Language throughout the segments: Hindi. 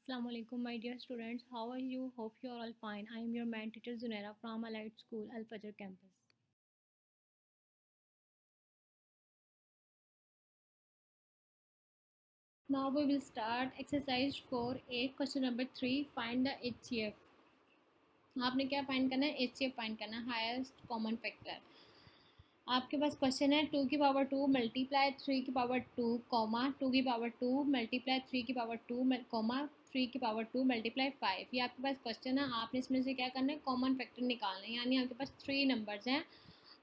Assalamu alaikum, my dear students. How are you? Hope you are all fine. I am your math teacher Zunaira from Allied School, Al Fajr campus. Now we will start exercise 4A, question number 3. Find the HCF. आपने क्या फाइंड करना है? HCF फाइंड करना है, हाईएस्ट कॉमन फैक्टर। आपके पास क्वेश्चन है 2 की पावर 2 मल्टीप्लाई 3 की पावर 2 कॉमा 2 की पावर 2 मल्टीप्लाई 3 की पावर 2 कॉमा 3 की पावर 2 मल्टीप्लाई 5। ये आपके पास क्वेश्चन है। आपने इसमें से क्या करना है? कॉमन फैक्टर निकालना है। यानी आपके पास 3 नंबर्स हैं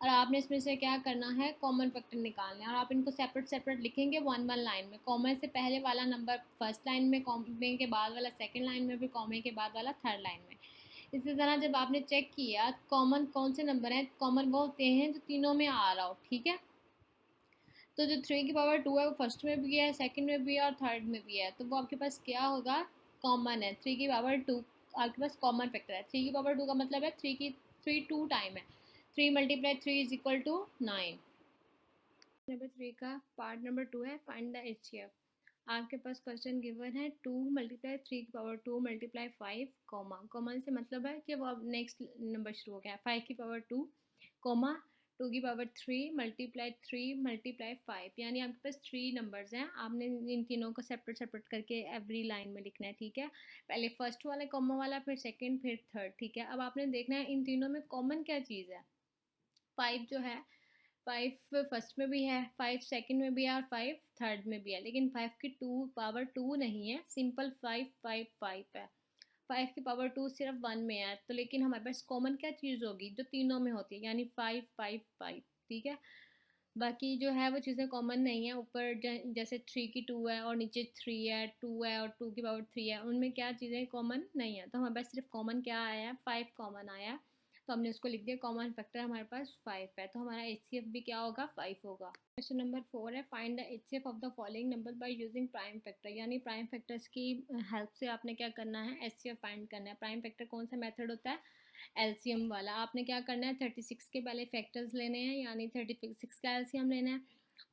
और आपने इसमें से क्या करना है? कॉमन फैक्टर निकालना है। और आप इनको सेपरेट सेपरेट लिखेंगे वन वन लाइन में। कॉमा से पहले वाला नंबर फर्स्ट लाइन में, कॉमे के बाद वाला सेकेंड लाइन में, फिर कॉमे के बाद वाला थर्ड लाइन में। इसी तरह जब आपने चेक किया कॉमन कौन से नंबर हैं, कॉमन वो होते हैं जो तीनों में आ रहा हो। ठीक है, तो जो 3 की पावर 2 है वो फर्स्ट में भी है, सेकंड में भी है और थर्ड में भी है। तो वो आपके पास क्या होगा? कॉमन है। 3 की पावर 2 आपके पास कॉमन फैक्टर है। 3 की पावर 2 का मतलब है 3 2 टाइम है। 3 multiply 3 is equal to 9। Number 3 का पार्ट नंबर 2 है, फाइंड द एचसीएफ। आपके पास क्वेश्चन गिवन है 2 मल्टीप्लाई 3 की पावर 2 मल्टीप्लाई 5 कॉमा। कॉमन से मतलब है कि वो अब नेक्स्ट नंबर शुरू हो गया। 5 की पावर 2 कॉमा 2 की पावर 3 मल्टीप्लाई 3 मल्टीप्लाई 5। यानी आपके पास 3 नंबर्स हैं। आपने इन तीनों को सेपरेट सेपरेट करके एवरी लाइन में लिखना है। ठीक है, पहले फर्स्ट वाला कॉमा वाला, फिर सेकंड, फिर थर्ड। ठीक है, अब आपने देखना है इन तीनों में कॉमन क्या चीज़ है। 5 जो है, 5 फर्स्ट में भी है, 5 सेकंड में भी है और 5 थर्ड में भी है। लेकिन 5 की 2 पावर 2 नहीं है, सिंपल 5 5 5 है। 5 की पावर 2 सिर्फ 1 में है। तो लेकिन हमारे पास कॉमन क्या चीज़ होगी? जो तीनों में होती है, यानी 5 5 5। ठीक है, बाकी जो है वो चीज़ें कॉमन नहीं है। ऊपर जैसे 3 की 2 है और नीचे 3 है, 2 है और 2 की पावर 3 है, उनमें क्या चीज़ें कॉमन नहीं है। तो हमारे पास सिर्फ कॉमन क्या आया है? 5 कॉमन आया है। तो हमने उसको लिख दिया, कॉमन फैक्टर हमारे पास 5 है। तो हमारा एचसीएफ भी क्या होगा? 5 होगा। क्वेश्चन नंबर 4 है, find the HCF of the following number by using prime factor. यानी प्राइम फैक्टर्स की हेल्प से आपने क्या करना है? एचसीएफ फाइंड करना है। प्राइम फैक्टर कौन सा मेथड होता है? एलसीएम वाला। आपने क्या करना है? 36 के पहले फैक्टर्स लेने हैं, यानी 36 का एलसीएम लेना है।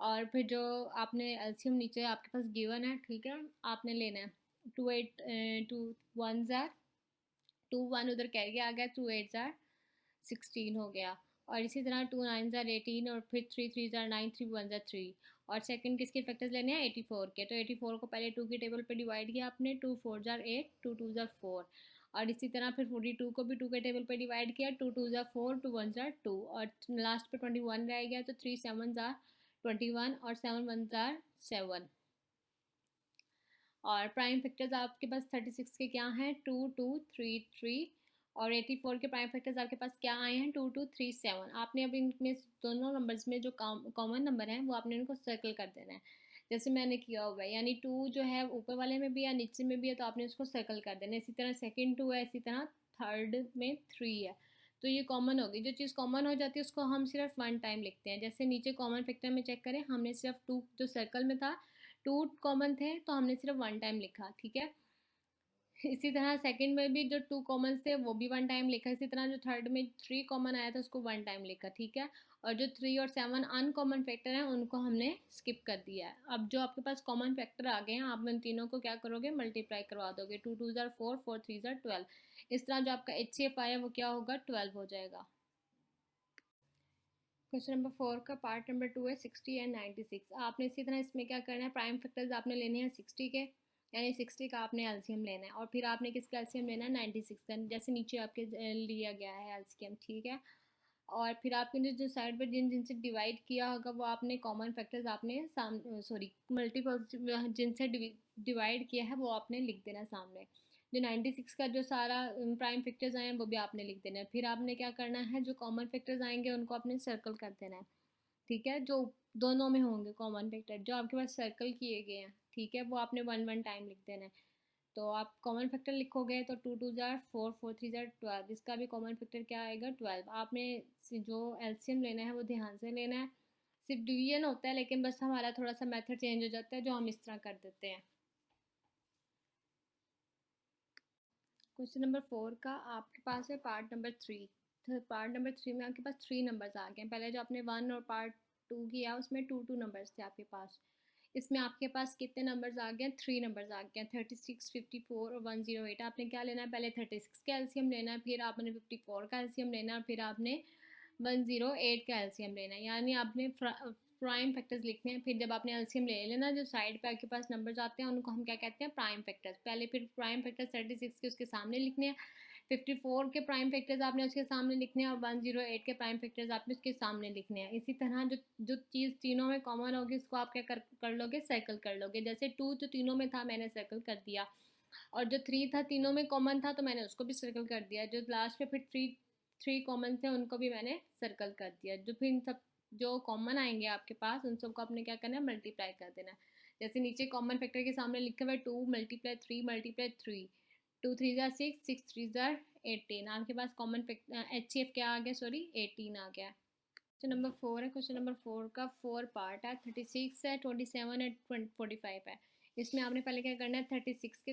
और फिर जो आपने एलसीएम नीचे आपके पास गिवन है, ठीक है, आपने लेना है। 2 वन ज़ार 2 1 उधर कैरी आ गया, 2 8 ज़ार 16 हो गया। और इसी तरह 2 9 ज़ार 18 और फिर 3 3 ज़ार 9 3 1 ज़ार 3। और सेकंड किसके फैक्टर्स लेने हैं? 84 के। तो 84 को पहले 2 की टेबल पे डिवाइड किया आपने, 2 4 ज़ार 8 2 2 ज़ार 4। और इसी तरह फिर 42 को भी 2 के टेबल पे डिवाइड किया, 2 2 ज़ार 4 2 1 ज़ार 2। और लास्ट पे 21 रह गया, तो 3 7 ज़ार 21 और 7 1 ज़ार 7। और प्राइम फैक्टर्स आपके पास 36 के क्या हैं? 2 2 3 3। और 84 के प्राइम फैक्टर्स आपके पास क्या आए हैं? 2 2 3 7। आपने अब इनमें दोनों नंबर्स में जो कॉमन नंबर हैं वो आपने इनको सर्कल कर देना है, जैसे मैंने किया हुआ है। यानी 2 जो है ऊपर वाले में भी है, नीचे में भी है, तो आपने उसको सर्कल कर देना है। इसी तरह सेकेंड 2 है, इसी तरह थर्ड में 3 है। तो ये कॉमन होगी। जो चीज़ कॉमन हो जाती है उसको हम सिर्फ वन टाइम लिखते हैं। जैसे नीचे कॉमन फैक्टर में चेक करें, हमने सिर्फ 2 जो सर्कल में था 2 कॉमन थे, तो हमने सिर्फ वन टाइम लिखा। ठीक है, इसी तरह सेकंड में भी जो 2 कॉमन थे वो भी वन टाइम लिखा। इसी तरह जो थर्ड में 3 कॉमन आया था उसको वन टाइम लिखा। ठीक है, और जो 3 और 7 अनकॉमन फैक्टर हैं उनको हमने स्किप कर दिया है। अब जो आपके पास कॉमन फैक्टर आ गए हैं, आप उन तीनों को क्या करोगे? मल्टीप्लाई करवा दोगे। 2 2 ज़ार 4 4 3 ज़ार 12। इस तरह जो आपका एचसीएफ आया वो क्या होगा? 12 हो जाएगा। क्वेश्चन नंबर 4 का पार्ट नंबर 2 है 60 एंड 96। आपने इसी तरह इसमें क्या करना है? प्राइम फैक्टर्स आपने लेने हैं 60 के, यानी 60 का आपने एलसीएम लेना है। और फिर आपने किसका एलसीएम लेना है? 96 का, जैसे नीचे आपके लिया गया है एलसीएम। ठीक है, और फिर आपने जो साइड पर जिनसे डिवाइड किया होगा वो आपने कॉमन फैक्टर्स आपने सॉरी मल्टीपल जिनसे डिवाइड किया है वो आपने लिख देना सामने। जो 96 का जो सारा प्राइम फैक्टर्स आए हैं वो भी आपने लिख देना है। फिर आपने क्या करना है? जो कॉमन फैक्टर्स आएंगे उनको आपने सर्कल कर देना है। ठीक है, जो दोनों में होंगे कॉमन फैक्टर जो आपके पास सर्कल किए गए हैं, ठीक है, वो आपने वन वन टाइम लिख देना है। तो आप कॉमन फैक्टर लिखोगे तो 2 2 ज़ार 4 4 3 ज़ार 12। इसका भी कॉमन फैक्टर क्या आएगा? 12। आपने जो एलसीएम लेना है वो ध्यान से लेना है। सिर्फ डिवीजन होता है, लेकिन बस हमारा थोड़ा सा मेथड चेंज हो जाता है जो हम इस तरह कर देते हैं। क्वेश्चन नंबर 4 का आपके पास है पार्ट नंबर 3। तो पार्ट नंबर 3 में आपके पास 3 नंबर्स आ गए हैं। पहले जो आपने 1 और पार्ट 2 किया उसमें 2 2 नंबर्स थे आपके पास। इसमें आपके पास कितने नंबर्स आ गए हैं, 3 नंबर्स आ गए हैं, 36, 54 और 108। आपने क्या लेना है, पहले 36 का एलसीएम लेना है, फिर आपने 54 का एलसीएम लेना है, और फिर आपने 108 का एलसीएम लेना है। यानी आपने प्राइम फैक्टर्स लिखने हैं। फिर जब आपने एलसीएम ले लेना, जो साइड पे आपके पास नंबर्स आते हैं उनको हम क्या कहते हैं, प्राइम फैक्टर्स। पहले फिर प्राइम फैक्टर्स 36 के उसके सामने लिखने हैं, 54 के प्राइम फैक्टर्स आपने उसके सामने लिखने हैं, और 108 के प्राइम फैक्टर्स आपने उसके सामने लिखने हैं। इसी तरह जो जो चीज़ तीनों में कॉमन होगी उसको आप क्या कर लोगे, सर्कल कर लोगे। जैसे 2 जो तीनों में था मैंने सर्कल कर दिया, और जो 3 था तीनों में कॉमन था तो मैंने उसको भी सर्कल कर दिया। जो लास्ट में फिर 3 कॉमन थे उनको भी मैंने सर्कल कर दिया। जो फिर सब जो कॉमन आएंगे आपके पास उन सबको आपने क्या करना है, मल्टीप्लाई कर देना है। जैसे नीचे कॉमन फैक्टर के सामने लिखा हुआ है 2 मल्टीप्लाई 3 मल्टीप्लाई 3, 2 3 ज़ार 6, 6 3 ज़ार 18। आपके पास कॉमन एच सी एफ क्या आ गया, सॉरी 18 आ गया। क्वेश्चन नंबर 4 है। क्वेश्चन नंबर 4 का 4 पार्ट है, 36 है, 27 है, 45 है। इसमें आपने पहले क्या करना है, 36 के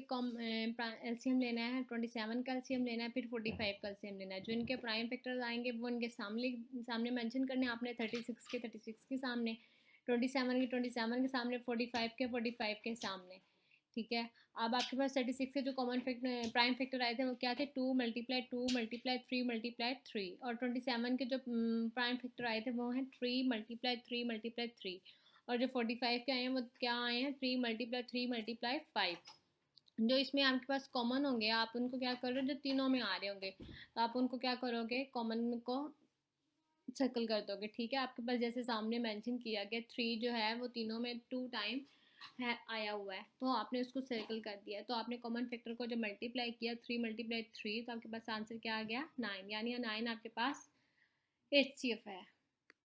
एलसीएम लेना है, 27 का एलसीएम लेना है, फिर 45 का एलसीएम लेना है। जो इनके प्राइम फैक्टर्स आएंगे वो इनके सामने सामने मेंशन करने हैं आपने, 36 के सामने, 27 के सामने, 45 के सामने। ठीक है। अब आपके पास 36 के जो कॉमन फैक्टर प्राइम फैक्टर आए थे वो क्या थे, 2 मल्टीप्लाई 2 मल्टीप्लाई 3 मल्टीप्लाई 3। और 27 के जो प्राइम फैक्टर आए थे वो हैं 3 मल्टीप्लाई 3 मल्टीप्लाई 3। और जो 45 के आए हैं वो क्या आए हैं, 3 मल्टीप्लाई 3 मल्टीप्लाई 5। जो इसमें आपके पास कॉमन होंगे आप उनको क्या करो, जो तीनों में आ रहे होंगे तो आप उनको क्या करोगे, कॉमन को सर्कल कर दोगे। ठीक है। आपके पास जैसे सामने मेंशन किया गया 3 जो है वो तीनों में 2 टाइम है आया हुआ है, तो आपने उसको सर्कल कर दिया। तो आपने कॉमन फैक्टर को जब मल्टीप्लाई किया 3 मल्टीप्लाई 3 तो आपके पास आंसर क्या आ गया, 9। यानी 9 आपके पास HCF है।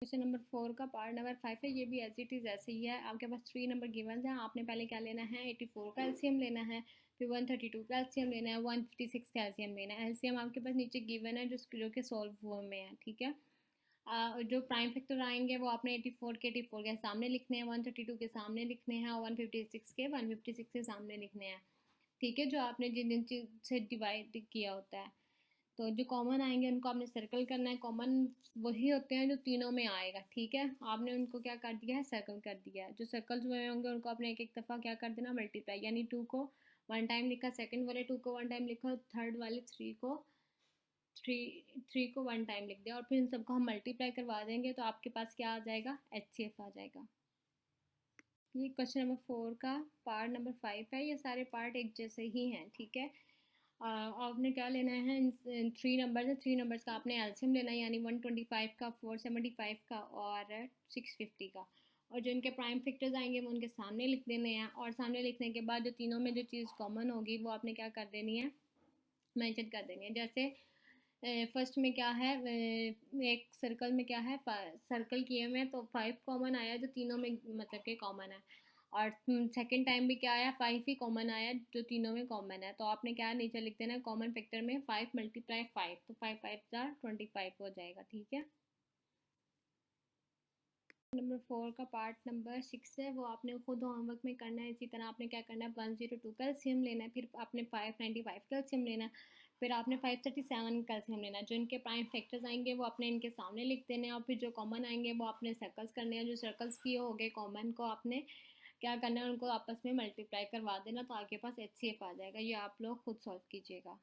क्वेश्चन नंबर 4 का पार्ट नंबर 5 है। ये भी एज इट इज़ ऐसे ही है। आपके पास 3 नंबर गिवन है। आपने पहले क्या लेना है, 84 का एलसीएम लेना है, फिर 132 का एलसीएम लेना है, 156 का एलसीएम लेना है। एलसीएम आपके पास नीचे गिवन है जो कि सॉल्व फॉर्म में है। ठीक है। जो प्राइम फैक्टर आएंगे वो आपने 84 के सामने लिखने हैं, 132 के सामने लिखने हैं, और 156 के सामने लिखने हैं। ठीक है। जो आपने जिन जिन चीज से डिवाइड किया होता है, तो जो कॉमन आएंगे उनको आपने सर्कल करना है। कॉमन वही होते हैं जो तीनों में आएगा। ठीक है। आपने उनको क्या कर दिया है, सर्कल कर दिया है। जो सर्कल्स हुए होंगे उनको आपने एक एक दफ़ा क्या कर देना, मल्टीप्लाई। यानी 2 को 1 टाइम लिखा, सेकंड वाले 2 को 1 टाइम लिखा, थर्ड वाले 3 को 1 टाइम लिख दिया, और फिर इन सबको हम मल्टीप्लाई करवा देंगे तो आपके पास क्या आ जाएगा, HCF आ जाएगा। ये क्वेश्चन नंबर 4 का पार्ट नंबर 5 है। ये सारे पार्ट एक जैसे ही हैं। ठीक है। आपने क्या लेना है, 3 नंबर है, 3 नंबर्स का आपने एलसीएम लेना है, यानी 125 का, 475 का और 650 का। और जो इनके प्राइम फैक्टर्स आएंगे वो उनके सामने लिख देने हैं, और सामने लिखने के बाद जो तीनों में जो चीज़ कॉमन होगी वो आपने क्या कर देनी है, मेंशन कर देनी है। जैसे फर्स्ट में क्या है, एक सर्कल में क्या है, सर्कल किए हुए हैं तो 5 कॉमन आया जो तीनों में मतलब के कॉमन है। और सेकंड टाइम भी क्या आया, 5 ही कॉमन आया जो तीनों में कॉमन है। तो आपने क्या नीचे लिख देना, कॉमन फैक्टर में 5 मल्टीप्लाई 5, तो 5 5 जार 25 हो जाएगा। ठीक है। नंबर 4 का पार्ट नंबर 6 है, वो आपने खुद होमवर्क में करना है। इसी तरह आपने क्या करना है, 102 का एलसीएम लेना है, फिर आपने 595 का एलसीएम लेना है, फिर आपने 537 का एलसीएम लेना है। जो इनके प्राइम फैक्टर्स आएंगे वो अपने इनके सामने लिख देने हैं, और फिर जो कॉमन आएंगे वो आपने सर्कल्स करने हैं। जो सर्कल्स किए हो गए कॉमन को आपने क्या करना है, उनको आपस में मल्टीप्लाई करवा देना, तो आपके पास HCF आ जाएगा। ये आप लोग खुद सॉल्व कीजिएगा।